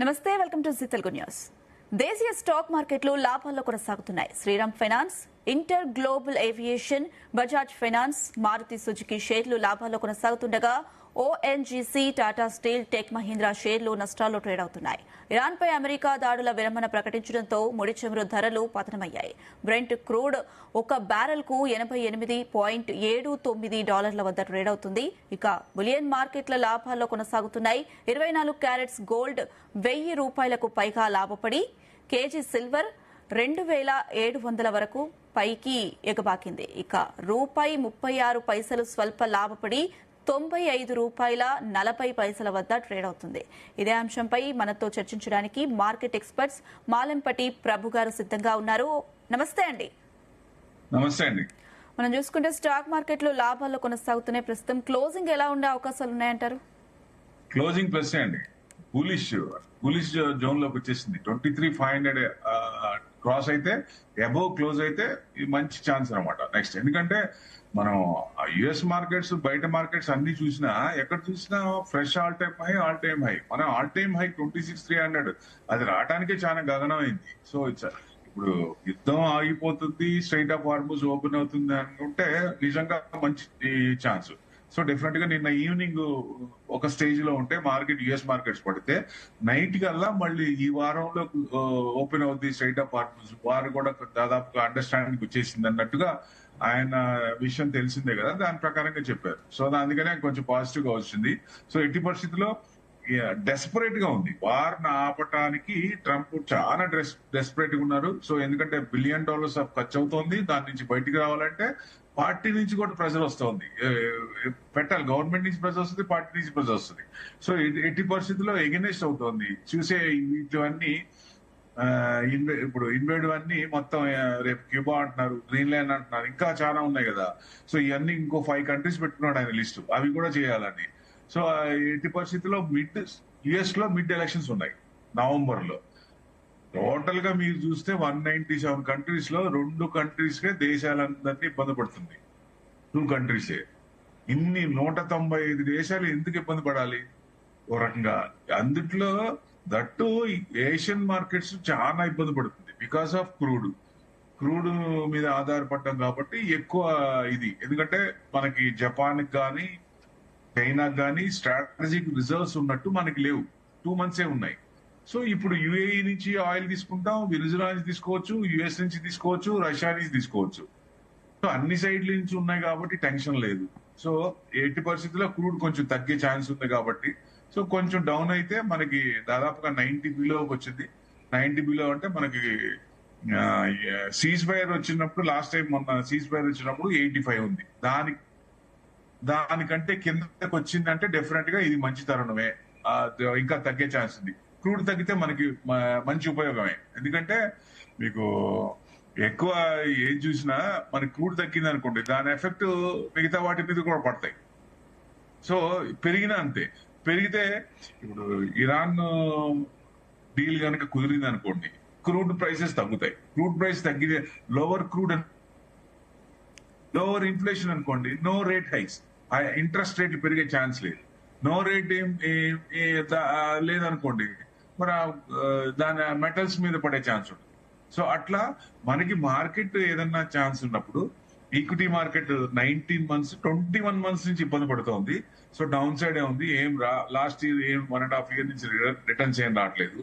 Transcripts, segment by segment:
నమస్తే, welcome to Zee Telugu news. దేశీయ stock మార్కెట్లు లాభాల్లో కొనసాగుతున్నాయి. Shriram Finance, Inter Global Aviation, Bajaj Finance, Maruti Suzuki షేర్లు లాభాల్లో కొనసాగుతుండగా ONGC, Tata Steel, Tech Mahindra షేర్లు నష్టాల్లో ట్రేడ్ అవుతున్నాయి. ఇరాన్పై అమెరికా దాడుల విరమణ ప్రకటించడంతో ముడి చమురు ధరలు పతనమయ్యాయి. బ్రెంట్ క్రూడ్ ఒక బ్యారెల్కు $80.79 వద్ద ట్రేడ్ అవుతుంది. ఇక బులియన్ మార్కెట్ల లాభాల్లో కొనసాగుతున్నాయి. 24 క్యారెట్స్ గోల్డ్ ₹1,000 పైగా లాభపడి కేజీ సిల్వర్ 2,700 వరకు పైకి ఎగబాకింది. ఇక ₹36 స్వల్ప లాభపడి $95.40 వద్ద ట్రేడ్ అవుతుంది. ఇదే అంశంపై మనతో చర్చించడానికి మార్కెట్ ఎక్స్పర్ట్స్ మాలెంపటి ప్రభు గారు సిద్ధంగా ఉన్నారు. నమస్తే అండి. నమస్తే అండి. మనం చూసుకుంటే స్టాక్ మార్కెట్లు లాభాల్లో కొనసాగుతున్నాయి. ప్రస్తుతం క్లోజింగ్ ఎలా ఉండే అవకాశాలు ఉన్నాయంటారు? క్లోజింగ్ ప్లస్ అండి. బులిష్ జోన్ లోకి వచ్చేసింది. 23,500 క్రాస్ అయితే అబోవ్ క్లోజ్ అయితే ఇది మంచి ఛాన్స్ అనమాట నెక్స్ట్. ఎందుకంటే మనం యుఎస్ మార్కెట్స్, బయట మార్కెట్స్ అన్ని చూసినా ఎక్కడ చూసినా ఫ్రెష్ ఆల్ టైమ్ హై. మన ఆల్ టైమ్ హై 26,300 అది రావడానికే చాలా గగనం అయింది. సో ఇప్పుడు యుద్ధం ఆగిపోతుంది, స్ట్రైట్ ఆఫ్ హార్మూజ్ ఓపెన్ అవుతుంది అనుకుంటే నిజంగా మంచి ఛాన్స్. సో డెఫినెట్ గా నిన్న ఈవినింగ్ ఒక స్టేజ్ లో ఉంటే మార్కెట్ యుఎస్ మార్కెట్స్ పడితే నైట్ కల్లా మళ్ళీ ఈ వారంలో ఓపెన్ అవుతుంది స్ట్రైట్ ఆఫ్ హార్మూజ్. వారు కూడా దాదాపుగా అండర్స్టాండింగ్ వచ్చేసింది అన్నట్టుగా ఆయన విషయం తెలిసిందే కదా, దాని ప్రకారంగా చెప్పారు. సో అందుకనే కొంచెం పాజిటివ్ గా వచ్చింది. సో ఎట్టి పరిస్థితుల్లో డెస్పరేట్ గా ఉంది. వార్ను ఆపటానికి ట్రంప్ చాలా డెస్పరేట్ గా ఉన్నారు. సో ఎందుకంటే $1 బిలియన్ ఖర్చు అవుతోంది. దాని నుంచి బయటికి రావాలంటే పార్టీ నుంచి కూడా ప్రెజర్ వస్తుంది. పెట్టాలి, గవర్నమెంట్ నుంచి ప్రెజర్ వస్తుంది, పార్టీ నుంచి ప్రెజర్ వస్తుంది. సో ఎట్టి పరిస్థితుల్లో ఎగనెస్ట్ అవుతోంది. చూసే వీటివన్నీ ఇప్పుడు ఇన్వేడ్ అన్ని మొత్తం రేపు క్యూబా అంటున్నారు, గ్రీన్లాండ్ అంటున్నారు, ఇంకా చాలా ఉన్నాయి కదా. సో ఇవన్నీ ఇంకో 5 కంట్రీస్ పెట్టుకున్నాడు ఆయన లిస్టు, అవి కూడా చేయాలని. సో ఎట్టి పరిస్థితుల్లో యుఎస్ లో మిడ్ ఎలక్షన్స్ ఉన్నాయి నవంబర్ లో. టోటల్ గా మీరు చూస్తే 197 కంట్రీస్ లో 2 కంట్రీస్ కే దేశాలందరినీ ఇబ్బంది పడుతుంది. 2 కంట్రీసే. ఇన్ని 195 దేశాలు ఎందుకు ఇబ్బంది పడాలి ఓ రకంగా? అందుట్లో దట్టు ఏషియన్ మార్కెట్స్ చాలా ఇబ్బంది పడుతుంది బికాస్ ఆఫ్ క్రూడ్ మీద ఆధారపడ్డాం కాబట్టి ఎక్కువ ఇది. ఎందుకంటే మనకి జపాన్ కానీ చైనాకి కానీ స్ట్రాటజిక్ రిజర్వ్స్ ఉన్నట్టు మనకి లేవు. 2 months ఉన్నాయి. సో ఇప్పుడు యుఏఈ నుంచి ఆయిల్ తీసుకుంటాం, వెనిజులా నుంచి తీసుకోవచ్చు, యుఎస్ నుంచి తీసుకోవచ్చు, రష్యా నుంచి తీసుకోవచ్చు. సో అన్ని సైడ్ల నుంచి ఉన్నాయి కాబట్టి టెన్షన్ లేదు. సో ఎట్టి పరిస్థితుల్లో క్రూడ్ కొంచెం తగ్గే ఛాన్స్ ఉంది కాబట్టి సో కొంచెం డౌన్ అయితే మనకి దాదాపుగా 90 బిలోకి వచ్చింది. 90 బిలో అంటే మనకి సీజ్ ఫైర్ వచ్చినప్పుడు లాస్ట్ టైం మొన్న సీజ్ ఫైర్ వచ్చినప్పుడు 85 ఉంది. దానికంటే కిందకి వచ్చిందంటే డెఫినెట్ గా ఇది మంచి తరుణమే. ఇంకా తగ్గే ఛాన్స్ ఉంది. క్రూడ్ తగ్గితే మనకి మంచి ఉపయోగమే. ఎందుకంటే మీకు ఎక్కువ ఏం చూసినా మనకి క్రూడ్ తగ్గింది అనుకోండి, దాని ఎఫెక్ట్ మిగతా వాటి మీద కూడా పడతాయి. సో పెరిగినా అంతే. పెరిగితే ఇప్పుడు ఇరాన్ డీల్ కనుక కుదిరింది అనుకోండి, క్రూడ్ ప్రైసెస్ తగ్గుతాయి. క్రూడ్ ప్రైస్ తగ్గితే లోవర్ ఇన్ఫ్లేషన్ అనుకోండి, నో రేట్ హైక్స్, ఇంట్రెస్ట్ రేట్లు పెరిగే ఛాన్స్ లేదు. నో రేట్ ఏం లేదనుకోండి, మరి దాని మెటల్స్ మీద పడే ఛాన్స్ ఉంటుంది. సో అట్లా మనకి మార్కెట్ ఏదన్నా ఛాన్స్ ఉన్నప్పుడు ఈక్విటీ మార్కెట్ 19 months 21 months నుంచి ఇబ్బంది పడుతోంది. సో డౌన్ సైడ్ ఉంది. లాస్ట్ ఇయర్ 1.5 years నుంచి రిటర్న్స్ ఏం రావట్లేదు.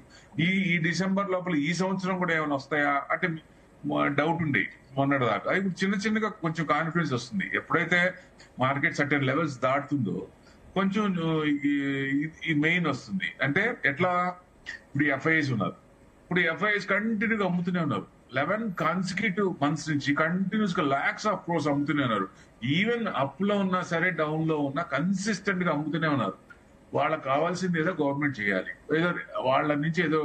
ఈ డిసెంబర్ లోపల ఈ సంవత్సరం కూడా ఏమైనా వస్తాయా అంటే డౌట్ ఉండే మొన్నటి దాకా. ఇప్పుడు చిన్నగా కొంచెం కాన్ఫిడెన్స్ వస్తుంది. ఎప్పుడైతే మార్కెట్ సర్టెన్ లెవెల్స్ దాటుతుందో కొంచెం ఈ మెయిన్ వస్తుంది. అంటే ఎట్లా, ఇప్పుడు ఎఫ్ఐఎస్ ఉన్నారు, ఇప్పుడు ఎఫ్ఐఎస్ కంటిన్యూగా అమ్ముతూనే ఉన్నారు. 11 consecutive months నుంచి కంటిన్యూస్ గా lakhs of crores అమ్ముతూనే ఉన్నారు. ఈవెన్ అప్ లో ఉన్నా సరే, డౌన్ లో ఉన్నా కన్సిస్టెంట్ గా అమ్ముతూనే ఉన్నారు. వాళ్ళకి కావాల్సింది ఏదో గవర్నమెంట్ చేయాలి, ఏదో వాళ్ళ నుంచి ఏదో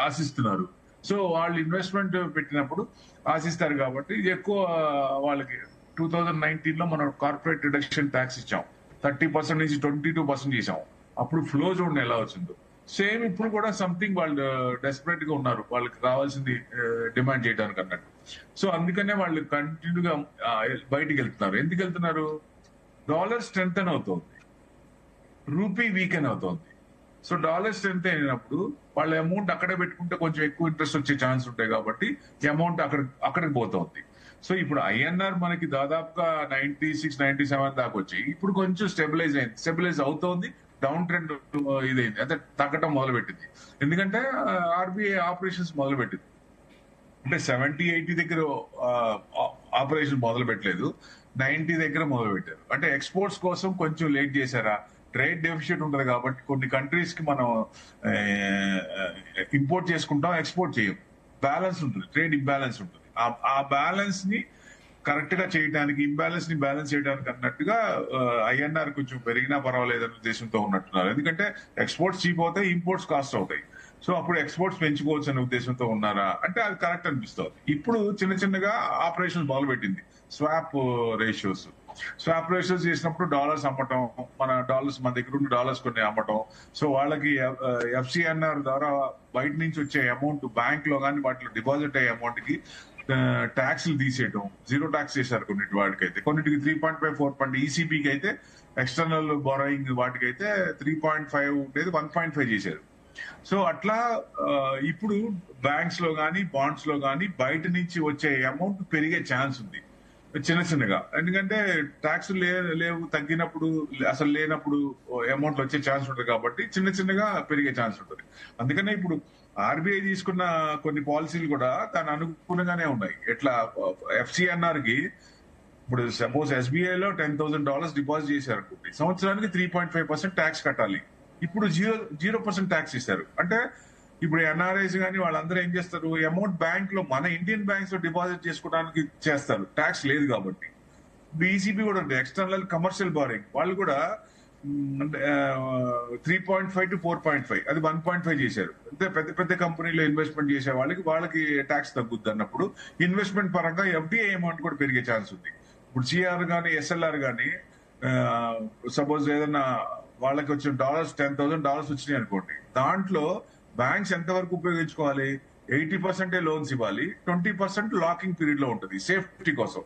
ఆశిస్తున్నారు. సో వాళ్ళు ఇన్వెస్ట్మెంట్ పెట్టినప్పుడు ఆశిస్తారు కాబట్టి ఎక్కువ వాళ్ళకి 2019 లో మనం కార్పొరేట్ రిడక్షన్ ట్యాక్స్ ఇచ్చాం. 30% నుంచి 22% చేసాం. అప్పుడు ఫ్లో చూడండి ఎలా వచ్చిందో. సేమ్ ఇప్పుడు కూడా సంథింగ్ వాళ్ళు డెస్పరేట్ గా ఉన్నారు, వాళ్ళకి కావాల్సింది డిమాండ్ చేయడానికి అన్నట్టు. సో అందుకనే వాళ్ళు కంటిన్యూగా బయటికి వెళ్తున్నారు. ఎందుకు వెళ్తున్నారు? డాలర్ స్ట్రెంగ్తన్ అవుతోంది, రూపీ వీకెన్ అవుతోంది. సో డాలర్ స్ట్రెంత్ అయినప్పుడు వాళ్ళ అమౌంట్ అక్కడే పెట్టుకుంటే కొంచెం ఎక్కువ ఇంట్రెస్ట్ వచ్చే ఛాన్స్ ఉంటాయి కాబట్టి ఈ అమౌంట్ అక్కడికి పోతుంది. సో ఇప్పుడు ఐఎన్ఆర్ మనకి దాదాపుగా 96-97 దాకా వచ్చి ఇప్పుడు కొంచెం స్టెబిలైజ్ అవుతోంది. డౌన్ ట్రెండ్ ఇదైంది, అంటే తగ్గటం మొదలుపెట్టింది. ఎందుకంటే ఆర్బీఐ ఆపరేషన్స్ మొదలుపెట్టింది. అంటే 70-80 దగ్గర ఆపరేషన్ మొదలు పెట్టలేదు, 90 దగ్గర మొదలు పెట్టారు. అంటే ఎక్స్పోర్ట్స్ కోసం కొంచెం లేట్ చేశారా? ట్రేడ్ డెఫిషిట్ ఉంటుంది కాబట్టి కొన్ని కంట్రీస్ కి మనం ఇంపోర్ట్ చేసుకుంటాం, ఎక్స్పోర్ట్ చేయం. బ్యాలెన్స్ ఉంటుంది, ట్రేడ్ ఇంబ్యాలెన్స్ ఉంటుంది. ఆ బ్యాలెన్స్ ని కరెక్ట్ గా చేయడానికి, ఇంబ్యాలెన్స్ ని బ్యాలెన్స్ చేయడానికి అన్నట్టుగా ఐఎన్ఆర్ కొంచెం పెరిగినా పర్వాలేదన్న ఉద్దేశంతో ఉన్నట్టున్నారు. ఎందుకంటే ఎక్స్పోర్ట్స్ చీప్ అవుతాయి, ఇంపోర్ట్స్ కాస్ట్ అవుతాయి. సో అప్పుడు ఎక్స్పోర్ట్స్ పెంచుకోవచ్చు అనే ఉద్దేశంతో ఉన్నారా అంటే అది కరెక్ట్ అనిపిస్తుంది. ఇప్పుడు చిన్నగా ఆపరేషన్స్ మొదలు పెట్టింది. స్వాప్ రేషియోస్ చేసినప్పుడు డాలర్స్ అమ్మటం, మన దగ్గర ఉన్న డాలర్స్ కొన్ని అమ్మటం. సో వాళ్ళకి ఎఫ్సిఎన్ఆర్ ద్వారా బయట నుంచి వచ్చే అమౌంట్ బ్యాంక్ లో కానీ వాటిలో డిపాజిట్ అయ్యే అమౌంట్ కి ట్యాక్స్లు తీసేయడం, జీరో ట్యాక్స్ చేశారు కొన్నిటి వాటికైతే. కొన్నిటికి 3.5, 4. ఈసీబీకి అయితే ఎక్స్టర్నల్ బారోయింగ్ వాటికైతే 3.5 ఉండేది 1.5 చేశారు. సో అట్లా ఇప్పుడు బ్యాంక్స్ లో గానీ బాండ్స్ లో గానీ బయట నుంచి వచ్చే అమౌంట్ పెరిగే ఛాన్స్ ఉంది చిన్నగా. ఎందుకంటే ట్యాక్స్ లేవు, తగ్గినప్పుడు అసలు లేనప్పుడు అమౌంట్ వచ్చే ఛాన్స్ ఉంటుంది కాబట్టి చిన్నగా పెరిగే ఛాన్స్ ఉంటుంది. అందుకనే ఇప్పుడు ఆర్బీఐ తీసుకున్న కొన్ని పాలసీలు కూడా దాని అనుగుణంగానే ఉన్నాయి. ఎట్లా ఎఫ్సిఎన్ఆర్ కి ఇప్పుడు సపోజ్ ఎస్బీఐలో $10,000 డిపాజిట్ చేశారు అనుకోండి, సంవత్సరానికి 3.5% ట్యాక్స్ కట్టాలి. ఇప్పుడు 0% ట్యాక్స్ ఇస్తారు. అంటే ఇప్పుడు ఎన్ఆర్ఐస్ కానీ వాళ్ళందరూ ఏం చేస్తారు, అమౌంట్ బ్యాంక్ లో మన ఇండియన్ బ్యాంక్స్ లో డిపాజిట్ చేసుకోవడానికి చేస్తారు, ట్యాక్స్ లేదు కాబట్టి. ఈసీబీ కూడా ఉంది, ఎక్స్టర్నల్ కమర్షియల్ బారింగ్, వాళ్ళు కూడా 3.5 to 4.5, అది 1.5 చేశారు. అంటే పెద్ద కంపెనీలో ఇన్వెస్ట్మెంట్ చేసే వాళ్ళకి ట్యాక్స్ తగ్గుద్ది అన్నప్పుడు ఇన్వెస్ట్మెంట్ పరంగా ఎఫ్డిఐ అమౌంట్ కూడా పెరిగే ఛాన్స్ ఉంది. ఇప్పుడు సిఆర్ కానీ ఎస్ఎల్ఆర్ కానీ సపోజ్ ఏదైనా వాళ్ళకి వచ్చిన $10,000 వచ్చినాయి అనుకోండి, దాంట్లో బ్యాంక్స్ ఎంతవరకు ఉపయోగించుకోవాలి? 80% లోన్స్ ఇవ్వాలి, 20% లాకింగ్ పీరియడ్ లో ఉంటుంది సేఫ్టీ కోసం.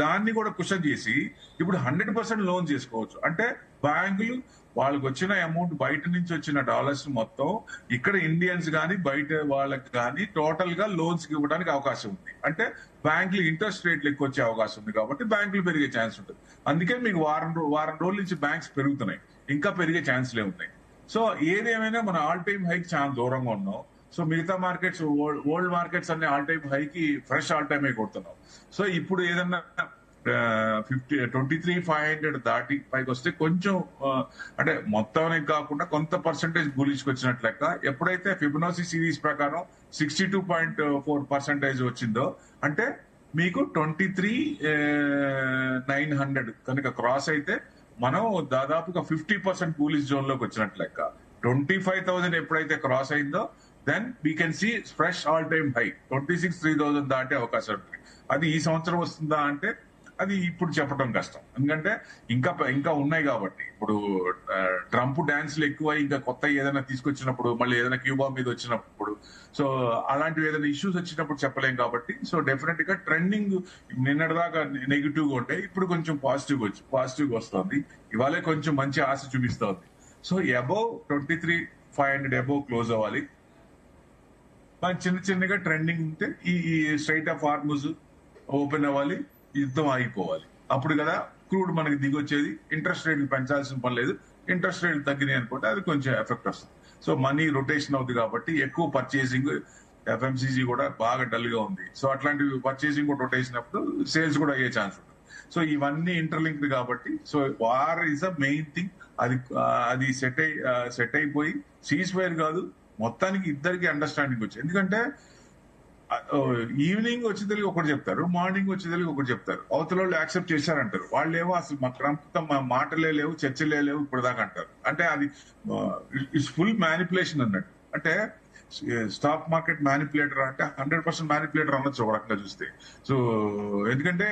దాన్ని కూడా కుషన్ చేసి ఇప్పుడు 100% లోన్ చేసుకోవచ్చు. అంటే బ్యాంకులు వాళ్ళకి వచ్చిన అమౌంట్, బయట నుంచి వచ్చిన డాలర్స్ మొత్తం ఇక్కడ ఇండియన్స్ కానీ బయట వాళ్ళకి కానీ టోటల్ గా లోన్స్ ఇవ్వడానికి అవకాశం ఉంది. అంటే బ్యాంకులు ఇంట్రెస్ట్ రేట్లు ఎక్కువ వచ్చే అవకాశం ఉంది కాబట్టి బ్యాంకులు పెరిగే ఛాన్స్ ఉంటుంది. అందుకే మీకు వారం రోజుల నుంచి బ్యాంక్స్ పెరుగుతున్నాయి, ఇంకా పెరిగే ఛాన్స్లే ఉన్నాయి. సో ఏదేమైనా మన ఆల్ టైమ్ హైక్ చాలా దూరంగా ఉన్నాం. సో మిగతా మార్కెట్స్, వరల్డ్ మార్కెట్స్ అన్ని ఆల్ టైమ్ హైకి ఫ్రెష్ ఆల్ టైమ్ హై కొడుతున్నాం. సో ఇప్పుడు ఏదన్నా 23,500 దాటి పైకి వస్తే కొంచెం అంటే మొత్తం కాకుండా కొంత పర్సెంటేజ్ బులిష్కి వచ్చినట్లు లెక్క. ఎప్పుడైతే ఫిబొనాచి సిరీస్ ప్రకారం 62.4% వచ్చిందో అంటే మీకు 23,900 కనుక క్రాస్ అయితే మనం దాదాపుగా 50% బులిష్ జోన్ లోకి వచ్చినట్లు లెక్క. 25,000 ఎప్పుడైతే క్రాస్ అయిందో then we can see fresh all time high 26,300 దాటే అవకాశం ఉంటుంది. అది ఈ సంవత్సరం వస్తుందా అంటే అది ఇప్పుడు చెప్పడం కష్టం, ఎందుకంటే ఇంకా ఉన్నాయి కాబట్టి. ఇప్పుడు ట్రంప్ డాన్స్లు ఎక్కువ, ఇంకా కొత్త ఏదైనా తీసుకొచ్చినప్పుడు, మళ్ళీ ఏదైనా క్యూబా మీద వచ్చినప్పుడు, సో అలాంటివి ఏదైనా ఇష్యూస్ వచ్చినప్పుడు చెప్పలేం కాబట్టి. సో డెఫినెట్ గా ట్రెండింగ్ నిన్నటిదాకా నెగిటివ్ గా ఉంటే ఇప్పుడు కొంచెం పాజిటివ్ వస్తుంది. ఇవాళే కొంచెం మంచి ఆశ చూపిస్తోంది. సో అబౌవ్ 23,500 అబౌవ్ క్లోజ్ అవ్వాలి. చిన్నగా ట్రెండింగ్ ఉంటే ఈ స్ట్రైట్ ఆఫ్ హార్ముజ్ ఓపెన్ అవ్వాలి, యుద్ధం ఆగిపోవాలి. అప్పుడు కదా క్రూడ్ మనకి దిగొచ్చేది. ఇంట్రెస్ట్ రేట్లు పెంచాల్సిన పని లేదు, ఇంట్రెస్ట్ రేట్లు తగ్గినాయి అనుకుంటే అది కొంచెం ఎఫెక్ట్ వస్తుంది. సో మనీ రొటేషన్ అవుతుంది కాబట్టి ఎక్కువ పర్చేసింగ్, ఎఫ్ఎంసీజీ కూడా బాగా డల్ గా ఉంది. సో అట్లాంటి పర్చేసింగ్ కూడా రొటేషన్ అప్పుడు సేల్స్ కూడా అయ్యే ఛాన్స్ ఉంటుంది. సో ఇవన్నీ ఇంటర్లింక్డ్ కాబట్టి so war is the main thing. అది సెట్ అయిపోయి సీజ్ ఫైర్ కాదు, మొత్తానికి ఇద్దరికి అండర్స్టాండింగ్ వచ్చి. ఎందుకంటే ఈవినింగ్ వచ్చేసరికి ఒకటి చెప్తారు, మార్నింగ్ వచ్చేసరికి ఒకటి చెప్తారు. అవతల వాళ్ళు యాక్సెప్ట్ చేశారంటారు, వాళ్ళేమో అసలు మా ట్రంప్ మాటలే లేవు, చర్చలే లేవు ఇప్పటిదాకా అంటారు. అంటే అది ఇట్స్ ఫుల్ మ్యానిపులేషన్ అన్నట్టు. అంటే స్టాక్ మార్కెట్ మ్యానిపులేటర్ అంటే 100% మ్యానిపులేటర్ అనొచ్చు ఒక రకంగా చూస్తే. సో ఎందుకంటే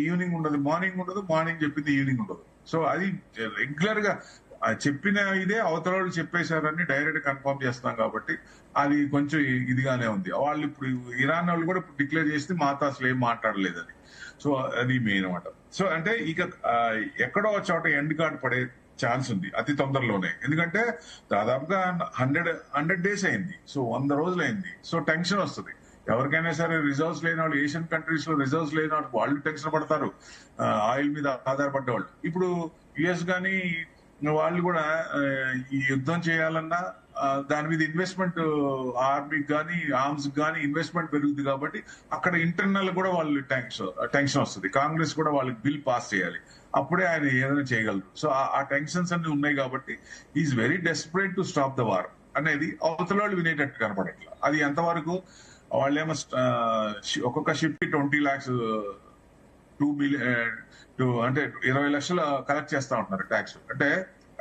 ఈవినింగ్ ఉండదు, మార్నింగ్ ఉండదు, మార్నింగ్ చెప్పింది ఈవినింగ్ ఉండదు. సో అది రెగ్యులర్ గా చెప్పిన ఇదే అవతల వాళ్ళు చెప్పేశారని డైరెక్ట్ కన్ఫర్మ్ చేస్తాం కాబట్టి అది కొంచెం ఇదిగానే ఉంది. వాళ్ళు ఇప్పుడు ఇరాన్ వాళ్ళు కూడా ఇప్పుడు డిక్లేర్ చేస్తే మాతో అసలు ఏం మాట్లాడలేదని. సో అది మెయిన్ అనమాట. సో అంటే ఇక ఎక్కడో చోట ఎండ్ కార్డ్ పడే ఛాన్స్ ఉంది అతి తొందరలోనే. ఎందుకంటే దాదాపుగా 100 డేస్ అయింది. సో 100 రోజులు అయింది. సో టెన్షన్ వస్తుంది ఎవరికైనా సరే. రిజర్వ్స్ లేని వాళ్ళు, ఏషియన్ కంట్రీస్ లో రిజర్వ్స్ లేని వాళ్ళు టెన్షన్ పడతారు, ఆయిల్ మీద ఆధారపడ్డ వాళ్ళు. ఇప్పుడు యుఎస్ గానీ వాళ్ళు కూడా ఈ యుద్ధం చేయాలన్నా దాని మీద ఇన్వెస్ట్మెంట్, ఆర్మీకి కానీ ఆర్మ్స్ కానీ ఇన్వెస్ట్మెంట్ పెరుగుతుంది కాబట్టి అక్కడ ఇంటర్నల్ కూడా వాళ్ళు టెన్షన్ వస్తుంది. కాంగ్రెస్ కూడా వాళ్ళకి బిల్ పాస్ చేయాలి, అప్పుడే ఆయన ఏదైనా చేయగలరు. సో ఆ టెన్షన్స్ అన్ని ఉన్నాయి కాబట్టి is very desperate to stop the war అనేది అవతల వాళ్ళు వినేటట్టు కనపడట్లా. అది ఎంతవరకు వాళ్ళేమో ఒక్కొక్క షిప్ కి 20 lakhs 2 million అంటే 20 లక్షలు కలెక్ట్ చేస్తా ఉంటున్నారు ట్యాక్స్. అంటే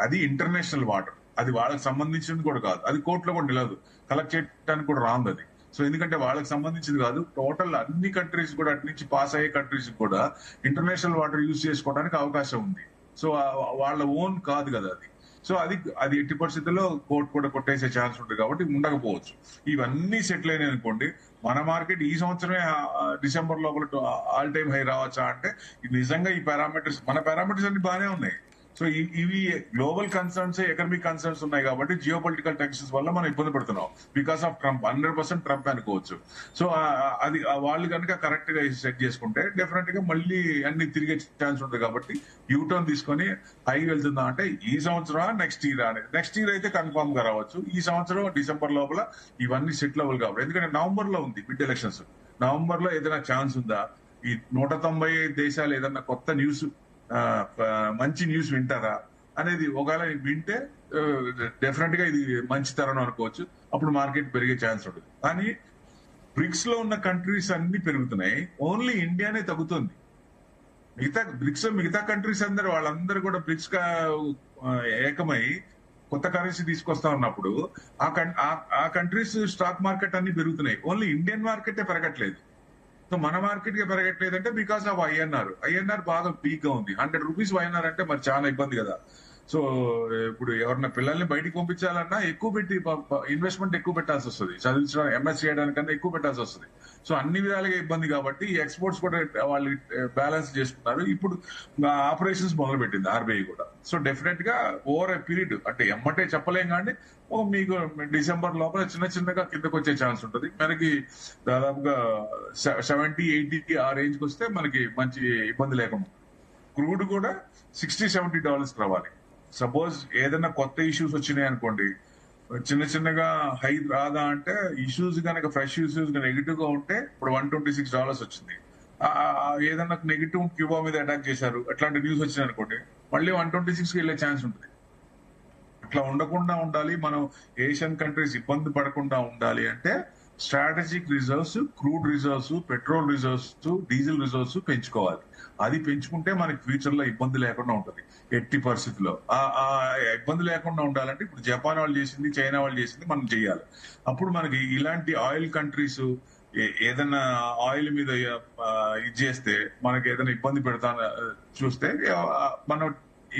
అది ఇంటర్నేషనల్ వాటర్, అది వాళ్ళకి సంబంధించింది కూడా కాదు, అది కోర్టులో కూడా నిలదు, కలెక్ట్ చేయడానికి కూడా రాంగ్ అది. సో ఎందుకంటే వాళ్ళకి సంబంధించింది కాదు, టోటల్ అన్ని కంట్రీస్ కూడా అటు నుంచి పాస్ అయ్యే కంట్రీస్ కూడా ఇంటర్నేషనల్ వాటర్ యూజ్ చేసుకోవడానికి అవకాశం ఉంది. సో వాళ్ళ ఓన్ కాదు కదా అది. సో అది ఎట్టి పరిస్థితుల్లో కోర్టు కూడా కొట్టేసే ఛాన్స్ ఉంటుంది కాబట్టి ఉండకపోవచ్చు. ఇవన్నీ సెటిల్ అయినాయి అనుకోండి, మన మార్కెట్ ఈ సంవత్సరమే డిసెంబర్ లోపల ఆల్ టైమ్ హై రావచ్చా అంటే నిజంగా ఈ పారామీటర్స్, మన పారామీటర్స్ అన్ని బాగానే ఉన్నాయి. సో ఇవి గ్లోబల్ కన్సర్న్స్, ఎకనామిక్ కన్సర్న్స్ ఉన్నాయి కాబట్టి జియో పొలిటికల్ టెన్షన్స్ వల్ల మనం ఇబ్బంది పడుతున్నాం బికాస్ ఆఫ్ ట్రంప్. 100% ట్రంప్ అనుకోవచ్చు. సో అది వాళ్ళు కనుక కరెక్ట్ గా సెట్ చేసుకుంటే డెఫినెట్ గా మళ్ళీ అన్ని తిరిగే ఛాన్స్ ఉంటుంది. కాబట్టి యూటర్న్ తీసుకొని హై వెళ్తుందా అంటే ఈ సంవత్సరం నెక్స్ట్ ఇయర్ అనేది, నెక్స్ట్ ఇయర్ అయితే కన్ఫర్మ్ గా రావచ్చు. ఈ సంవత్సరం డిసెంబర్ లోపల ఇవన్నీ సెటిల్ అవ్వాలి కాబట్టి. ఎందుకంటే నవంబర్ లో ఉంది మిడ్ ఎలక్షన్స్. నవంబర్ లో ఏదైనా ఛాన్స్ ఉందా? ఈ 195 దేశాలు ఏదన్నా కొత్త న్యూస్, మంచి న్యూస్ వింటారా అనేది ఒకవేళ వింటే డెఫినెట్ గా ఇది మంచి తరుణం అనుకోవచ్చు. అప్పుడు మార్కెట్ పెరిగే ఛాన్స్ ఉంటుంది. కానీ బ్రిక్స్ లో ఉన్న కంట్రీస్ అన్ని పెరుగుతున్నాయి, ఓన్లీ ఇండియానే తగ్గుతుంది. మిగతా కంట్రీస్ అందరు వాళ్ళందరూ కూడా బ్రిక్స్ ఏకమై కొత్త కరెన్సీ తీసుకొస్తా ఉన్నప్పుడు ఆ కంట్రీస్ స్టాక్ మార్కెట్ అన్ని పెరుగుతున్నాయి, ఓన్లీ ఇండియన్ మార్కెటే పెరగట్లేదు. సో మన మార్కెట్ గా పెరగట్లేదంటే బికాస్ ఆఫ్ ఐఎన్ఆర్ బాగా వీక్ గా ఉంది. 100 రూపీస్ ఐఎన్ఆర్ అంటే మరి చాలా ఇబ్బంది కదా. సో ఇప్పుడు ఎవరన్నా పిల్లల్ని బయటికి పంపించాలన్నా ఎక్కువ పెట్టి ఇన్వెస్ట్మెంట్ ఎక్కువ పెట్టాల్సి వస్తుంది, చదివించడం ఎంఎస్ చేయడానికన్నా ఎక్కువ పెట్టాల్సి వస్తుంది. సో అన్ని విధాలుగా ఇబ్బంది కాబట్టి ఈ ఎక్స్పోర్ట్స్ కూడా వాళ్ళు బ్యాలెన్స్ చేసుకున్నారు. ఇప్పుడు ఆపరేషన్స్ మొదలు పెట్టింది ఆర్బీఐ కూడా. సో డెఫినెట్ గా ఓవర్ ఎ పీరియడ్ అంటే ఎమ్మటే చెప్పలేం కానీ మీకు డిసెంబర్ లోపల చిన్నగా కిందకు వచ్చే ఛాన్స్ ఉంటుంది. మనకి దాదాపుగా 70-80 ఆ రేంజ్ కి వస్తే మనకి మంచి ఇబ్బంది లేకుండా. క్రూడ్ కూడా $60-70 రావాలి. సపోజ్ ఏదైనా కొత్త ఇష్యూస్ వచ్చినాయి అనుకోండి, చిన్నగా హై రాదా అంటే ఇష్యూస్ కనుక ఫ్రెష్ ఇష్యూస్ నెగిటివ్ గా ఉంటే ఇప్పుడు $126 వచ్చింది. ఏదన్నా నెగిటివ్ క్యూబా మీద అటాక్ చేశారు అట్లాంటి న్యూస్ వచ్చినాయి అనుకోండి, మళ్ళీ 126 కి వెళ్ళే ఛాన్స్ ఉంటుంది. అట్లా ఉండకుండా ఉండాలి, మనం ఏషియన్ కంట్రీస్ ఇబ్బంది పడకుండా ఉండాలి అంటే strategic reserves, crude reserves, petrol reserves, diesel reserves పెంచుకోవాలి. అది పెంచుకుంటే మనకి ఫ్యూచర్ లో ఇబ్బంది లేకుండా ఉంటది. ఎట్టి పరిస్థితుల్లో ఆ ఇబ్బంది లేకుండా ఉండాలంటే ఇప్పుడు జపాన్ వాళ్ళు చేసింది, చైనా వాళ్ళు చేసింది మనం చేయాలి. అప్పుడు మనకి ఇలాంటి ఆయిల్ కంట్రీస్ ఏదైనా ఆయిల్ మీద ఇది చేస్తే మనకి ఏదైనా ఇబ్బంది పెడతా చూస్తే మనం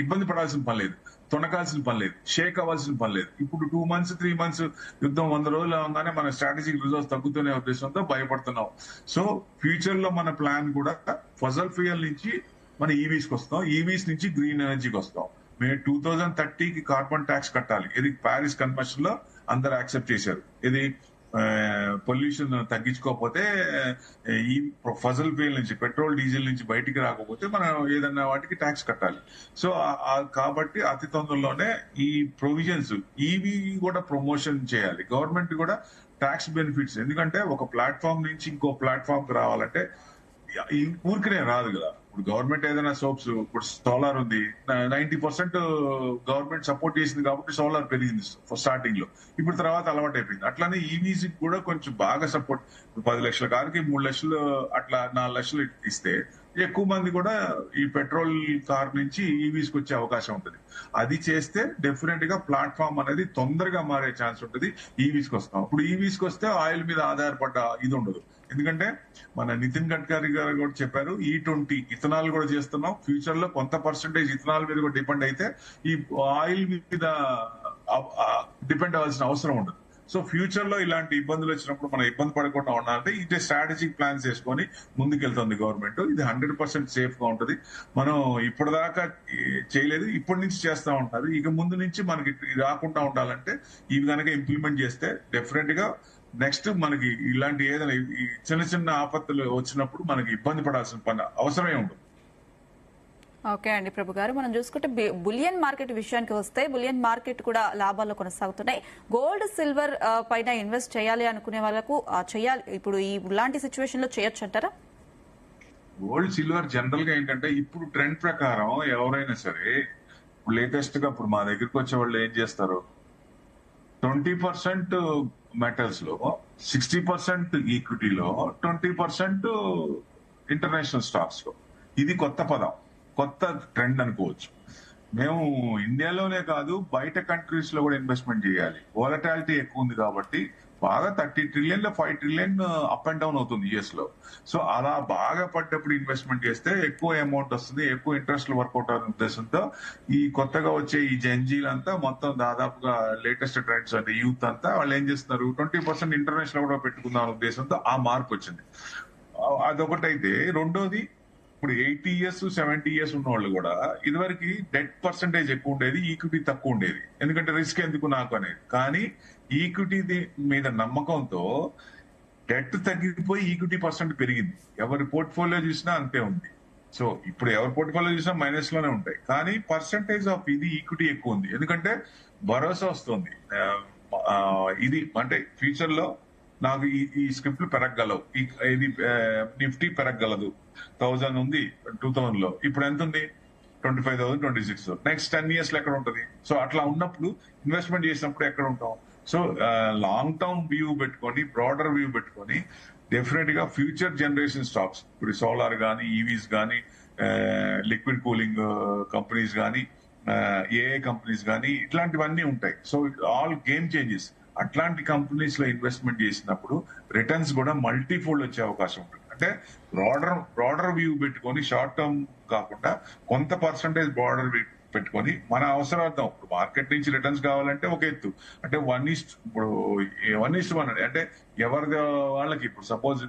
ఇబ్బంది పడాల్సిన పని లేదు, తొనకాల్సిన పని లేదు, షేక్ అవ్వాల్సిన పని లేదు. ఇప్పుడు 2 months 3 months యుద్ధం 100 రోజులు అవగానే మన స్ట్రాటజిక్ రిజర్వ్స్ తగ్గుతునే ఉద్దేశంతో భయపడుతున్నాం. సో ఫ్యూచర్ లో మన ప్లాన్ కూడా ఫసల్ ఫ్యూయల్ నుంచి మన ఈవీస్ కి వస్తాం, ఈవీస్ నుంచి గ్రీన్ ఎనర్జీకి వస్తాం. మేము 2030కి కార్బన్ ట్యాక్స్ కట్టాలి. ఇది ప్యారిస్ కన్వెన్షన్ లో అందరు యాక్సెప్ట్ చేశారు. ఇది పొల్యూషన్ తగ్గించుకోకపోతే ఈ ఫసల్ ఫ్యూయల్ నుంచి, పెట్రోల్ డీజిల్ నుంచి బయటికి రాకపోతే మనం ఏదన్నా వాటికి ట్యాక్స్ కట్టాలి. సో కాబట్టి అతి తొందరలోనే ఈ ప్రొవిజన్స్ ఈవీ కూడా ప్రమోషన్ చేయాలి. గవర్నమెంట్ కూడా ట్యాక్స్ బెనిఫిట్స్, ఎందుకంటే ఒక ప్లాట్ఫామ్ నుంచి ఇంకో ప్లాట్ఫామ్ కి రావాలంటే ఊరికనే రాదు కదా. ఇప్పుడు గవర్నమెంట్ ఏదైనా సోప్స్, ఇప్పుడు సోలార్ ఉంది, 90% గవర్నమెంట్ సపోర్ట్ చేసింది కాబట్టి సోలార్ పెరిగింది స్టార్టింగ్ లో, ఇప్పుడు తర్వాత అలవాటు అయిపోయింది. అట్లానే ఈవీస్ కూడా కొంచెం బాగా సపోర్ట్, 10 లక్షల కారుకి 3 లక్షలు అట్లా 4 లక్షలు ఇస్తే ఎక్కువ మంది కూడా ఈ పెట్రోల్ కార్ నుంచి ఈవీస్ కి వచ్చే అవకాశం ఉంటుంది. అది చేస్తే డెఫినెట్ గా ప్లాట్ఫామ్ అనేది తొందరగా మారే ఛాన్స్ ఉంటుంది. ఈవీస్ కి వస్తాం. ఇప్పుడు ఈవీస్ కి వస్తే ఆయిల్ మీద ఆధారపడ్డ ఇది ఉండదు. ఎందుకంటే మన నితిన్ గడ్కరీ గారు కూడా చెప్పారు, E20 ఇథనాల్ కూడా చేస్తున్నాం, ఫ్యూచర్ లో కొంత పర్సెంటేజ్ ఇథనాల్ మీద కూడా డిపెండ్ అయితే ఈ ఆయిల్ మీద డిపెండ్ అవ్వాల్సిన అవసరం ఉండదు. సో ఫ్యూచర్ లో ఇలాంటి ఇబ్బందులు వచ్చినప్పుడు మనం ఇబ్బంది పడకుండా ఉండాలంటే ఇదే స్ట్రాటజిక్ ప్లాన్స్ చేసుకొని ముందుకెళ్తుంది గవర్నమెంట్. ఇది 100% సేఫ్ గా ఉంటుంది. మనం ఇప్పటిదాకా చేయలేదు, ఇప్పటి నుంచి చేస్తా ఉంటారు. ఇక ముందు నుంచి మనకి రాకుండా ఉండాలంటే ఇవి కనుక ఇంప్లిమెంట్ చేస్తే డెఫినెట్ గా నెక్స్ట్ మనకి ఇలాంటి ఏదైనా ఈ చిన్న చిన్న ఆపత్తులు వచ్చినప్పుడు మనకి ఇబ్బంది పడాల్సిన పని అవసరమే ఉండదు. ఓకే అండి ప్రభు గారు, మనం చూసుకుంటే బులియన్ మార్కెట్ విషయానికి వస్తే బులియన్ మార్కెట్ కూడా లాభాల్లో కొనసాగుతున్నాయి. గోల్డ్ సిల్వర్ పైన ఇన్వెస్ట్ చేయాలి అనుకునే వాళ్ళకు చేయాలి, ఇప్పుడు ఇలాంటి సిచ్యువేషన్ లో చేయొచ్చు అంటారా? గోల్డ్ సిల్వర్ జనరల్ గా ఏంటంటే ఇప్పుడు ట్రెండ్ ప్రకారం ఎవరైనా సరే లేటెస్ట్ గా ఇప్పుడు మా దగ్గరికి వచ్చే వాళ్ళు ఏం చేస్తారు, 20% మెటల్స్ లో, 60% ఈక్విటీలో, 20% ఇంటర్నేషనల్ స్టాక్స్ లో. ఇది కొత్త పదం, కొత్త ట్రెండ్ అనుకోవచ్చు. మేము ఇండియాలోనే కాదు బయట కంట్రీస్ లో కూడా ఇన్వెస్ట్మెంట్ చేయాలి. వాలటాలిటీ ఎక్కువ ఉంది కాబట్టి బాగా 30 trillion 5 trillion up and down అవుతుంది యుఎస్ లో. సో అలా బాగా పడ్డప్పుడు ఇన్వెస్ట్మెంట్ చేస్తే ఎక్కువ అమౌంట్ వస్తుంది, ఎక్కువ ఇంట్రెస్ట్ వర్కౌట్ అవుతున్న ఉద్దేశంతో ఈ కొత్తగా వచ్చే ఈ జెన్జీలంతా మొత్తం దాదాపుగా లేటెస్ట్ ట్రెండ్స్ అంటే యూత్ అంతా వాళ్ళు ఏం చేస్తున్నారు, 20% ఇంటర్నేషనల్ కూడా పెట్టుకుందాం అనే ఉద్దేశంతో ఆ మార్పు వచ్చింది. అదొకటైతే, రెండోది ఇప్పుడు 80 years 70 years ఉన్న వాళ్ళు కూడా ఇదివరకు డెట్ పర్సంటేజ్ ఎక్కువ ఉండేది, ఈక్విటీ తక్కువ ఉండేది. ఎందుకంటే రిస్క్ ఎందుకు నాకు అనేది. కానీ ఈక్విటీ మీద నమ్మకంతో డెట్ తగ్గిపోయి ఈక్విటీ పర్సెంట్ పెరిగింది. ఎవరి పోర్ట్ఫోలియో చూసినా అంతే ఉంది. సో ఇప్పుడు ఎవరి పోర్ట్ఫోలియో చూసినా మైనస్ లోనే ఉంటాయి, కానీ పర్సంటేజ్ ఆఫ్ ఇది ఈక్విటీ ఎక్కువ ఉంది. ఎందుకంటే భరోసా వస్తుంది, ఇది అంటే ఫ్యూచర్ లో నాకు ఈ స్క్రిప్ట్లు పెరగగలవు, ఇది నిఫ్టీ పెరగగలదు. 1000 ఉంది 2000 లో, ఇప్పుడు ఎంత ఉంది 25,000 26,000. నెక్స్ట్ 10 years లో ఎక్కడ ఉంటుంది? సో అట్లా ఉన్నప్పుడు ఇన్వెస్ట్మెంట్ చేసినప్పుడు ఎక్కడ ఉంటాం? సో లాంగ్ టర్మ్ వ్యూ పెట్టుకొని, బ్రాడర్ వ్యూ పెట్టుకొని డెఫినెట్ గా ఫ్యూచర్ జనరేషన్ స్టాక్స్, ఇప్పుడు సోలార్ కానీ, ఈవీస్ కానీ, లిక్విడ్ కూలింగ్ కంపెనీస్ కానీ, ఏఐ కంపెనీస్ కానీ, ఇట్లాంటివన్నీ ఉంటాయి. So all game changes. అట్లాంటి కంపెనీస్ లో ఇన్వెస్ట్మెంట్ చేసినప్పుడు రిటర్న్స్ కూడా మల్టీఫోల్డ్ వచ్చే అవకాశం ఉంటుంది. అంటే బ్రాడర్ వ్యూ పెట్టుకొని, షార్ట్ టర్మ్ కాకుండా కొంత పర్సంటేజ్ బ్రాడర్ వ్యూ పెట్టుకొని మన అవసరార్థం, ఇప్పుడు మార్కెట్ నుంచి రిటర్న్స్ కావాలంటే ఒక ఎత్తు, అంటే 1:1 అంటే ఎవరి వాళ్ళకి. ఇప్పుడు సపోజ్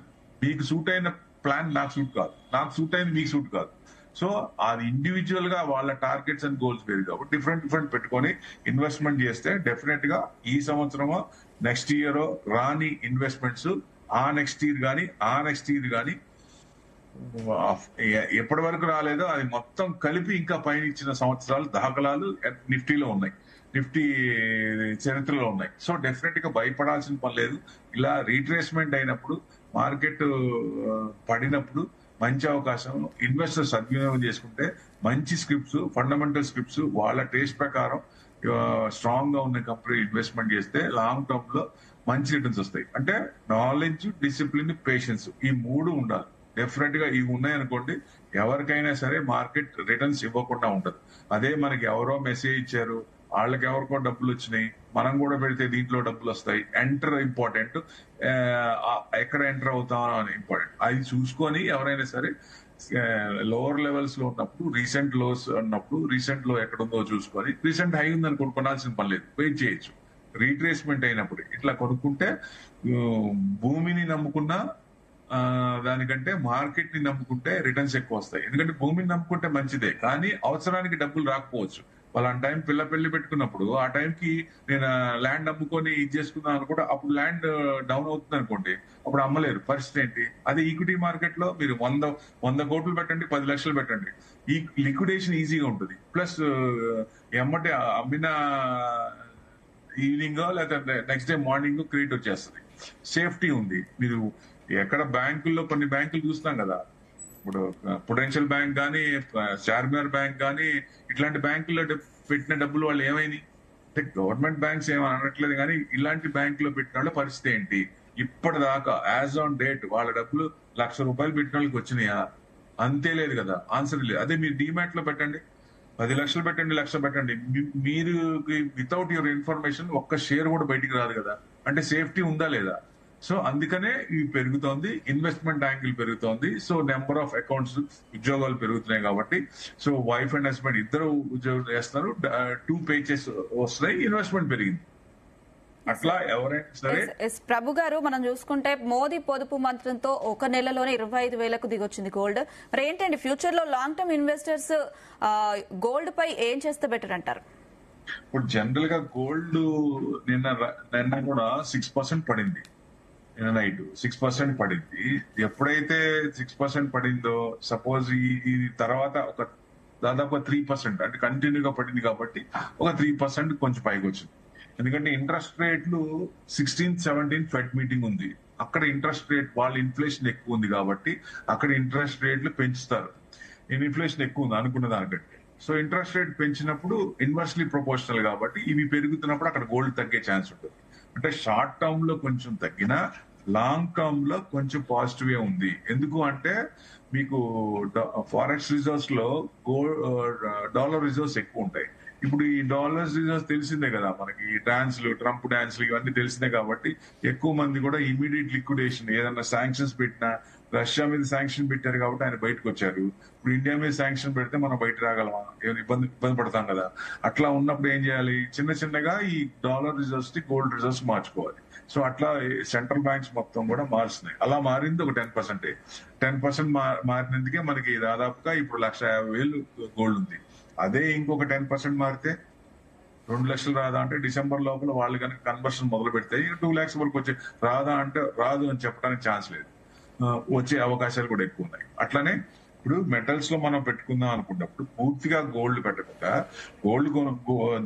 మీకు సూట్ అయిన ప్లాన్ నాకు సూట్ కాదు, నాకు సూట్ అయింది మీకు సూట్ కాదు. సో అది ఇండివిజువల్ గా వాళ్ళ టార్గెట్స్ అండ్ గోల్స్ వేరు కాబట్టి డిఫరెంట్ పెట్టుకొని ఇన్వెస్ట్మెంట్ చేస్తే డెఫినెట్ గా ఈ సంవత్సరమో నెక్స్ట్ ఇయర్ రాని ఇన్వెస్ట్మెంట్స్ ఆ నెక్స్ట్ ఇయర్ కానీ ఎప్పటి వరకు రాలేదో అది మొత్తం కలిపి ఇంకా పైన ఇచ్చిన సంవత్సరాలు దాఖలాలు నిఫ్టీలో ఉన్నాయి, నిఫ్టీ చరిత్రలో ఉన్నాయి. సో డెఫినెట్ గా భయపడాల్సిన పని లేదు. ఇలా రీట్రేస్మెంట్ అయినప్పుడు, మార్కెట్ పడినప్పుడు మంచి అవకాశం, ఇన్వెస్టర్ సద్వినియోగం చేసుకుంటే మంచి స్క్రిప్ట్స్, ఫండమెంటల్ స్క్రిప్ట్స్ వాళ్ళ టేస్ట్ ప్రకారం స్ట్రాంగ్ గా ఉన్న కంపెనీ ఇన్వెస్ట్మెంట్ చేస్తే లాంగ్ టర్మ్ లో మంచి రిటర్న్స్ వస్తాయి. అంటే నాలెడ్జ్, డిసిప్లిన్, పేషెన్స్, ఈ 3 ఉండాలి. డెఫినెట్ గా ఇవి ఉన్నాయనుకోండి, ఎవరికైనా సరే మార్కెట్ రిటర్న్స్ ఇవ్వకుండా ఉండదు. అదే మనకి ఎవరో మెసేజ్ ఇచ్చారు, వాళ్ళకి ఎవరికో డబ్బులు వచ్చినాయి, మనం కూడా పెడితే దీంట్లో డబ్బులు వస్తాయి, ఎంటర్ ఇంపార్టెంట్, ఎక్కడ ఎంటర్ అవుతాం అని ఇంపార్టెంట్. అది చూసుకొని ఎవరైనా సరే లోవర్ లెవెల్స్ లో ఉన్నప్పుడు, రీసెంట్ లోస్ ఉన్నప్పుడు, రీసెంట్ లో ఎక్కడ ఉందో చూసుకొని, రీసెంట్ హై ఉందని కొనుక్కోవాల్సిన పని లేదు, వెయిట్ చేయొచ్చు. రీట్రేస్మెంట్ అయినప్పుడు ఇట్లా కొనుక్కుంటే భూమిని నమ్ముకున్న దానికంటే మార్కెట్ ని నమ్ముకుంటే రిటర్న్స్ ఎక్కువ వస్తాయి. ఎందుకంటే భూమిని నమ్ముకుంటే మంచిదే, కానీ అవసరానికి డబ్బులు రాకపోవచ్చు. వాళ్ళని టైం పెళ్లి పెట్టుకున్నప్పుడు ఆ టైంకి నేను ల్యాండ్ అమ్ముకొని ఇది చేసుకుందాం అనుకుంటే అప్పుడు ల్యాండ్ డౌన్ అవుతుంది అనుకోండి, అప్పుడు అమ్మలేరు. పరిస్థితి ఏంటి? అదే ఈక్విటీ మార్కెట్ లో మీరు 100 కోట్లు పెట్టండి, 10 లక్షలు పెట్టండి, ఈ లిక్విడేషన్ ఈజీగా ఉంటుంది. ప్లస్ ఎమ్మటే అమ్మిన ఈవినింగ్ లేకపోతే నెక్స్ట్ డే మార్నింగ్ క్రెడిట్ వచ్చేస్తుంది, సేఫ్టీ ఉంది. మీరు ఎక్కడ బ్యాంకుల్లో కొన్ని బ్యాంకులు చూస్తున్నాం కదా, ఇప్పుడు పొటెన్షియల్ బ్యాంక్ కానీ, చార్మినార్ బ్యాంక్ కానీ, ఇట్లాంటి బ్యాంకుల్లో పెట్టిన డబ్బులు వాళ్ళు ఏమైనాయి అంటే, గవర్నమెంట్ బ్యాంక్స్ ఏమని అనట్లేదు కానీ ఇలాంటి బ్యాంకులో పెట్టిన వాళ్ళ పరిస్థితి ఏంటి? ఇప్పటిదాకా యాజ్ ఆన్ డేట్ వాళ్ళ డబ్బులు ₹1,00,000 పెట్టిన వాళ్ళకి వచ్చినాయా? అంతే లేదు కదా, ఆన్సర్ లేదు. అదే మీరు డిమాట్ లో పెట్టండి, 10 లక్షలు పెట్టండి, 1,00,000 పెట్టండి, మీరు వితౌట్ యువర్ ఇన్ఫర్మేషన్ ఒక్క షేర్ కూడా బయటికి రాదు కదా. అంటే సేఫ్టీ ఉందా లేదా? సో అందుకనే ఇవి పెరుగుతోంది, ఇన్వెస్ట్మెంట్ యాంగిల్ పెరుగుతోంది. సో నెంబర్ ఆఫ్ అకౌంట్స్, ఉద్యోగాలు పెరుగుతున్నాయి కాబట్టి సో వైఫ్ అండ్ హస్బెండ్ ఇద్దరు ఉద్యోగం చేస్తున్నారు, 2 paychecks వస్తున్నాయి, ఇన్వెస్ట్మెంట్ పెరిగింది. అట్లా ఎవరైనా సరే. ప్రభు గారు, మనం చూసుకుంటే మోదీ పొదుపు మంత్రంతో ఒక నెలలోనే 25,000కు దిగొచ్చింది గోల్డ్. మరి ఏంటండి ఫ్యూచర్ లో లాంగ్ టర్మ్ ఇన్వెస్టర్స్ గోల్డ్ పై ఏం చేస్తే బెటర్ అంటారు? ఇప్పుడు జనరల్ గా గోల్డ్ నిన్న కూడా 6% పడింది. నిన్న నైట్ 6% పడింది. ఎప్పుడైతే 6% పడిందో, సపోజ్ ఈ తర్వాత ఒక దాదాపు 3% అంటే కంటిన్యూగా పడింది కాబట్టి ఒక 3% కొంచెం పైకి వచ్చింది. ఎందుకంటే ఇంట్రెస్ట్ రేట్లు 16, 17 ఫెడ్ మీటింగ్ ఉంది. అక్కడ ఇంట్రెస్ట్ రేట్ వాళ్ళ ఇన్ఫ్లేషన్ ఎక్కువ ఉంది కాబట్టి అక్కడ ఇంట్రెస్ట్ రేట్లు పెంచుతారు. ఇన్ఫ్లేషన్ ఎక్కువ ఉంది అనుకున్న దానికంటే. సో ఇంట్రెస్ట్ రేట్ పెంచినప్పుడు ఇన్వర్స్లీ ప్రపోర్షనల్ కాబట్టి ఇవి పెరుగుతున్నప్పుడు అక్కడ గోల్డ్ తగ్గే ఛాన్స్ ఉంటుంది. అంటే షార్ట్ టర్మ్ లో కొంచెం తగ్గినా లాంగ్ టర్మ్ లో కొంచెం పాజిటివ్ ఉంది. ఎందుకు అంటే మీకు ఫారెక్స్ రిజర్వ్స్ లో డాలర్ రిజర్వ్స్ ఎక్కువ ఉంటాయి. ఇప్పుడు ఈ డాలర్స్ రిజర్వ్స్ తెలిసిందే కదా మనకి, డాన్స్లు, ట్రంప్ డాన్స్లు ఇవన్నీ తెలిసిందే కాబట్టి ఎక్కువ మంది కూడా ఇమీడియట్ లిక్విడేషన్, ఏదైనా శాంక్షన్స్ పెట్టినా, రష్యా మీద శాంక్షన్ పెట్టారు కాబట్టి ఆయన బయటకు వచ్చారు. ఇప్పుడు ఇండియా మీద శాంక్షన్ పెడితే మనం బయట రాగలమా? ఏమైనా ఇబ్బంది పడతాం కదా. అట్లా ఉన్నప్పుడు ఏం చేయాలి? చిన్నగా ఈ డాలర్ రిజర్వ్స్ ని గోల్డ్ రిజర్వ్స్ మార్చుకోవాలి. సో అట్లా సెంట్రల్ బ్యాంక్స్ మొత్తం కూడా మారుస్తున్నాయి. అలా మారింది ఒక 10% మారినందుకే మనకి దాదాపుగా ఇప్పుడు 1,50,000 గోల్డ్ ఉంది. అదే ఇంకొక 10% మారితే 2 లక్షలు రాదా అంటే డిసెంబర్ లోపల వాళ్ళు కనుక కన్వర్షన్ మొదలు పెడితే 2 lakhs వరకు వచ్చే రాదా అంటే రాదు అని చెప్పడానికి ఛాన్స్ లేదు. వచ్చే అవకాశాలు కూడా ఎక్కువ ఉన్నాయి. అట్లానే ఇప్పుడు మెటల్స్ లో మనం పెట్టుకుందాం అనుకున్నప్పుడు పూర్తిగా గోల్డ్ పెట్టకుండా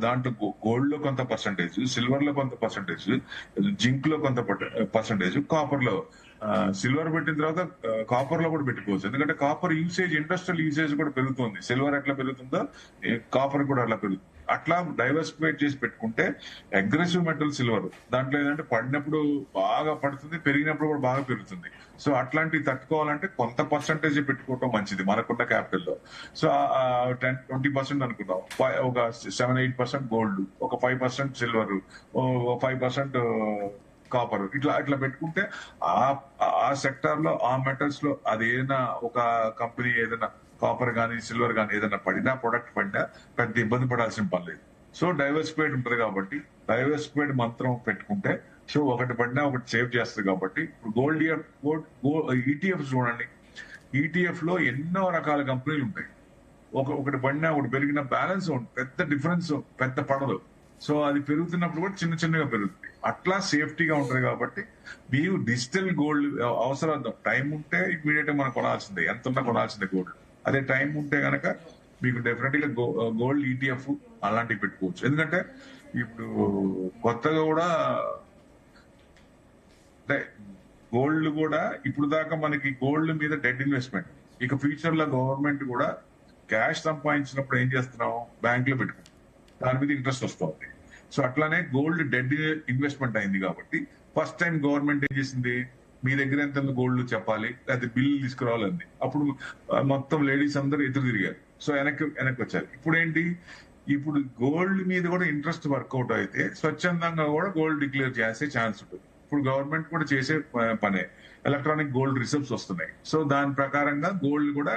దాంట్లో గోల్డ్ లో కొంత పర్సంటేజ్, సిల్వర్ లో కొంత పర్సంటేజ్, జింక్ లో కొంత పర్సంటేజ్, కాపర్ లో, సిల్వర్ పెట్టిన తర్వాత కాపర్ లో కూడా పెట్టుకోవచ్చు. ఎందుకంటే కాపర్ యూసేజ్, ఇండస్ట్రియల్ యూసేజ్ కూడా పెరుగుతుంది. సిల్వర్ ఎట్లా పెరుగుతుందో కాపర్ కూడా అట్లా పెరుగుతుంది. అట్లా డైవర్సిఫైడ్ చేసి పెట్టుకుంటే అగ్రెసివ్ మెటల్ సిల్వర్, దాంట్లో ఏంటంటే పడినప్పుడు బాగా పడుతుంది, పెరిగినప్పుడు కూడా బాగా పెరుగుతుంది. సో అట్లాంటివి తట్టుకోవాలంటే కొంత పర్సంటేజ్ పెట్టుకోవటం మంచిది మనకున్న క్యాపిటల్ లో. సో 10-20% అనుకున్నాం, ఒక 7-8% గోల్డ్, ఒక 5% సిల్వర్, 5% కాపర్, ఇట్లా పెట్టుకుంటే ఆ సెక్టార్ లో, ఆ మెటల్స్ లో అది ఏదైనా ఒక కంపెనీ ఏదైనా కాపర్ గానీ సిల్వర్ గానీ ఏదైనా పడినా, ప్రొడక్ట్ పడినా పెద్ద ఇబ్బంది పడాల్సిన పని లేదు. సో డైవర్సిఫైడ్ ఉంటుంది కాబట్టి డైవర్సిఫైడ్ మంత్రం పెట్టుకుంటే సో ఒకటి పడినా ఒకటి సేవ్ చేస్తుంది కాబట్టి గోల్డ్ ఈటీఎఫ్ చూడండి. ఈటీఎఫ్ లో ఎన్నో రకాల కంపెనీలు ఉంటాయి. ఒకటి పడినా ఒకటి పెరిగిన బ్యాలెన్స్ పెద్ద డిఫరెన్స్ పెద్ద పడదు. సో అది పెరుగుతున్నప్పుడు కూడా చిన్నగా పెరుగుతుంది. అట్లా సేఫ్టీగా ఉంటది కాబట్టి మీరు డిజిటల్ గోల్డ్ అవసరం, టైం ఉంటే ఇమీడియట్ గా మనం కొనాల్సిందే, ఎంత ఉన్నా కొనాల్సిందే గోల్డ్. అదే టైం ఉంటే గనక మీకు డెఫినెట్ గా గోల్డ్ ఈటీఎఫ్ అలాంటివి పెట్టుకోవచ్చు. ఎందుకంటే ఇప్పుడు కొత్తగా కూడా అంటే గోల్డ్ కూడా ఇప్పుడు దాకా మనకి గోల్డ్ మీద డెడ్ ఇన్వెస్ట్మెంట్, ఇక ఫ్యూచర్ లో గవర్నమెంట్ కూడా క్యాష్ సంపాదించినప్పుడు ఏం చేస్తున్నాం, బ్యాంక్ లో పెట్టుకుంటాం, దాని మీద ఇంట్రెస్ట్ వస్తుంది. సో అట్లానే గోల్డ్ డెడ్ ఇన్వెస్ట్మెంట్ అయింది కాబట్టి ఫస్ట్ టైం గవర్నమెంట్ ఏం చేసింది, మీ దగ్గర ఎంత గోల్డ్ చెప్పాలి, లేకపోతే బిల్లు తీసుకురావాలండి. అప్పుడు మొత్తం లేడీస్ అందరూ ఎదురు తిరిగారు. సో వెనక్కి వచ్చారు. ఇప్పుడు ఏంటి, ఇప్పుడు గోల్డ్ మీద కూడా ఇంట్రెస్ట్ వర్కౌట్ అయితే స్వచ్ఛందంగా కూడా గోల్డ్ డిక్లేర్ చేసే ఛాన్స్ ఉంటుంది. ఇప్పుడు గవర్నమెంట్ కూడా చేసే పనే, ఎలక్ట్రానిక్ గోల్డ్ రిసర్వ్స్ వస్తున్నాయి. సో దాని ప్రకారంగా గోల్డ్ కూడా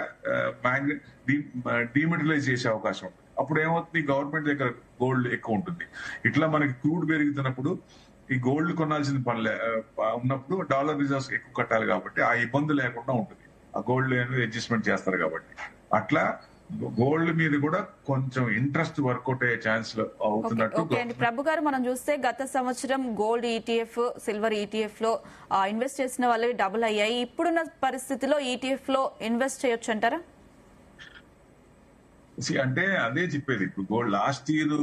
డిమెటలైజ్ చేసే అవకాశం ఉంటుంది. అప్పుడు ఏమవుతుంది, గవర్నమెంట్ దగ్గర గోల్డ్ ఎక్కువ ఉంటుంది. ఇట్లా మనకి క్రూడ్ పెరుగుతున్నప్పుడు ఈ గోల్డ్ కొనాల్సిన ఉన్నప్పుడు డాలర్ రిజర్వ్స్ ఎక్కువ కట్టాలి కాబట్టి ఆ ఇబ్బంది లేకుండా ఉంటుంది. ఆ గోల్డ్ అడ్జస్ట్మెంట్ చేస్తారు కాబట్టి అట్లా గోల్డ్ మీద కూడా కొంచెం ఇంట్రెస్ట్ వర్కౌట్ అయ్యే ఛాన్స్ అవుతున్నట్టు. ప్రభు గారు, మనం చూస్తే గత సంవత్సరం గోల్డ్ ఈటీఎఫ్, సిల్వర్ ఈటీఎఫ్ లో ఇన్వెస్ట్ చేసిన వాళ్ళు డబుల్ అయ్యాయి. ఇప్పుడున్న పరిస్థితిలో ఈటీఎఫ్ లో ఇన్వెస్ట్ చేయొచ్చు అంటారా? అంటే అదే చెప్పేది, ఇప్పుడు గోల్డ్ లాస్ట్ ఇయర్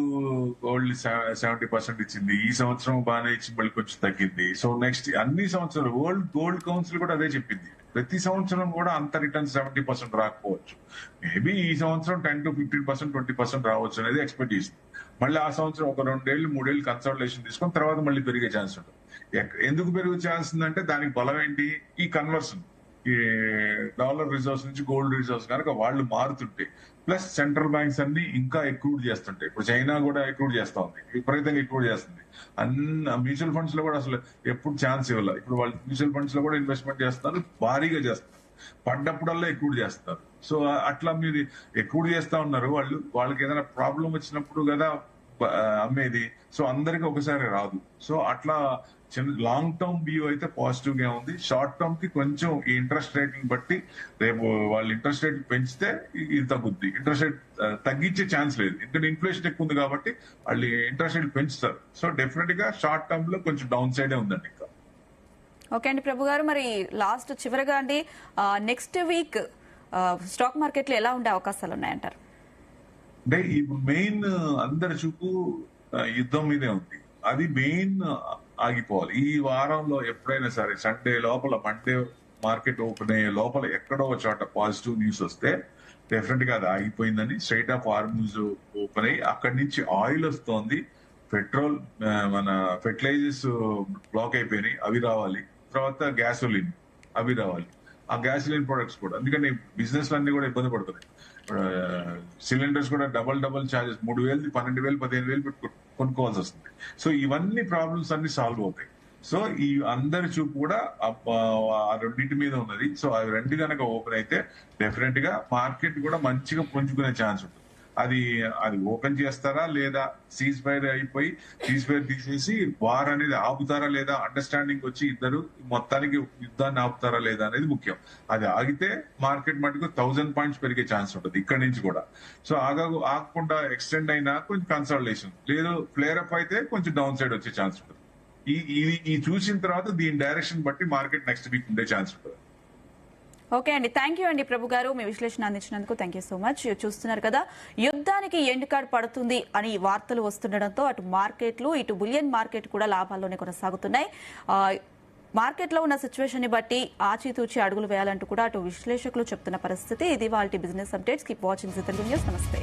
గోల్డ్ 70% ఇచ్చింది, ఈ సంవత్సరం బాగానే ఇచ్చి మళ్ళీ కొంచెం తగ్గింది. సో నెక్స్ట్ అన్ని సంవత్సరాలు గోల్డ్ కౌన్సిల్ కూడా అదే చెప్పింది, ప్రతి సంవత్సరం కూడా అంత రిటర్న్ 70% రాకపోవచ్చు. మేబీ ఈ సంవత్సరం 10 to 15%, 20% రావచ్చు అనేది ఎక్స్పెక్ట్ చేసింది. మళ్ళీ ఆ సంవత్సరం ఒక 2-3 కన్సల్టేషన్ తీసుకొని తర్వాత మళ్ళీ పెరిగే ఛాన్స్ ఉంటుంది. ఎందుకు పెరిగే ఛాన్స్ ఉందంటే దానికి బలం ఏంటి, ఈ కన్వర్షన్. ఈ డాలర్ రిజర్వ్స్ నుంచి గోల్డ్ రిజర్వ్స్ కనుక వాళ్ళు మారుతుంటే, ప్లస్ సెంట్రల్ బ్యాంక్స్ అన్ని ఇంకా ఎక్కువ చేస్తుంటాయి. ఇప్పుడు చైనా కూడా ఎక్కువ చేస్తా ఉంది, విపరీతంగా ఎక్కువ చేస్తుంది. అన్ని మ్యూచువల్ ఫండ్స్ లో కూడా అసలు ఎప్పుడు ఛాన్స్ ఇవ్వాలి. ఇప్పుడు వాళ్ళు మ్యూచువల్ ఫండ్స్ లో కూడా ఇన్వెస్ట్మెంట్ చేస్తున్నారు, భారీగా చేస్తున్నారు, పడ్డప్పుడల్లా ఎక్కువ చేస్తారు. సో అట్లా మీరు ఎక్కువ చేస్తా ఉన్నారు. వాళ్ళకి ఏదైనా ప్రాబ్లం వచ్చినప్పుడు కదా అమ్మేది. సో అందరికి ఒకసారి రాదు. సో అట్లా లాంగ్ టర్మ్ వ్యూ అయితే పాజిటివ్ గా ఉంది. షార్ట్ టర్మ్ కి కొంచెం ఈ ఇంట్రెస్ట్ రేట్ బట్టి రేపు వాళ్ళు ఇంట్రెస్ట్ రేట్ పెంచితే ఇది తగ్గుద్ది. ఇంట్రెస్ట్ రేట్ తగ్గించే ఛాన్స్ లేదు, ఎందుకంటే ఇన్ఫ్లేషన్ ఎక్కువ ఉంది కాబట్టి వాళ్ళు ఇంట్రెస్ట్ రేట్ పెంచుతారు. సో డెఫినెట్ గా షార్ట్ టర్మ్ లో కొంచెం డౌన్ సైడే ఉందండి. ఇంకా ఓకే అండి ప్రభు గారు, మరి లాస్ట్ చివరిగా అండి నెక్స్ట్ వీక్ స్టాక్ మార్కెట్ లో ఎలా ఉండే అవకాశాలు ఉన్నాయంటారు? అంటే ఇప్పుడు మెయిన్ అందరి చూపు యుద్ధం మీదే ఉంది. అది మెయిన్ ఆగిపోవాలి. ఈ వారంలో ఎప్పుడైనా సరే సండే లోపల, మండే మార్కెట్ ఓపెన్ అయ్యే లోపల ఎక్కడో చోట పాజిటివ్ న్యూస్ వస్తే డెఫినెట్ గా అది ఆగిపోయిందని. స్ట్రైట్ ఆఫ్ హార్ముజ్ ఓపెన్ అయ్యి అక్కడి నుంచి ఆయిల్ వస్తోంది, పెట్రోల్, మన ఫెర్టిలైజర్స్ బ్లాక్ అయిపోయినాయి, అవి రావాలి. తర్వాత గ్యాసోలిన్ అవి రావాలి, ఆ గ్యాసోలిన్ ప్రొడక్ట్స్ కూడా. అందుకని బిజినెస్ అన్ని కూడా ఇబ్బంది పడుతున్నాయి. సిలిండర్స్ కూడా డబల్ ఛార్జెస్, 3,000, 12,000, 15,000 పెట్టి కొనుక్కోవాల్సి వస్తుంది. సో ఇవన్నీ ప్రాబ్లమ్స్ అన్ని సాల్వ్ అవుతాయి. సో ఈ అందరి చూపు కూడా ఆ రెండింటి మీద ఉన్నది. సో అవి రెండు కనుక ఓపెన్ అయితే డెఫినెట్ గా మార్కెట్ కూడా మంచిగా పుంజుకునే ఛాన్స్ ఉంటుంది. అది ఓపెన్ చేస్తారా లేదా, సీజ్ ఫైర్ అయిపోయి సీజ్ ఫైర్ తీసేసి వార్ అనేది ఆపుతారా లేదా, అండర్స్టాండింగ్ వచ్చి ఇద్దరు మొత్తానికి యుద్ధాన్ని ఆపుతారా లేదా అనేది ముఖ్యం. అది ఆగితే మార్కెట్ మటుకు 1000 పాయింట్స్ పెరిగే ఛాన్స్ ఉంటుంది ఇక్కడి నుంచి కూడా. సో ఆగకుండా ఎక్స్టెండ్ అయినా కొంచెం కన్సల్టేషన్ లేదు, ఫ్లేర్ అప్ అయితే కొంచెం డౌన్ సైడ్ వచ్చే ఛాన్స్ ఉంటుంది. ఈ చూసిన తర్వాత దీని డైరెక్షన్ బట్టి మార్కెట్ నెక్స్ట్ వీక్ ఉండే ఛాన్స్ ఉంటుంది. ఓకే అండి, థ్యాంక్ యూ అండి ప్రభు గారు, మీ విశ్లేషణ అందించినందుకు థ్యాంక్ యూ సో మచ్. చూస్తున్నారు కదా, యుద్ధానికి ఎండ్ కార్డ్ పడుతుంది అని వార్తలు వస్తుండడంతో అటు మార్కెట్లు ఇటు బులియన్ మార్కెట్ కూడా లాభాల్లోనే కొనసాగుతున్నాయి. మార్కెట్లో ఉన్న సిచ్యువేషన్ ని బట్టి ఆచితూచి అడుగులు వేయాలంటూ కూడా అటు విశ్లేషకులు చెప్తున్న పరిస్థితి. ఇది వాళ్ళ business updates. Keep watching Zee Telugu news. నమస్తే.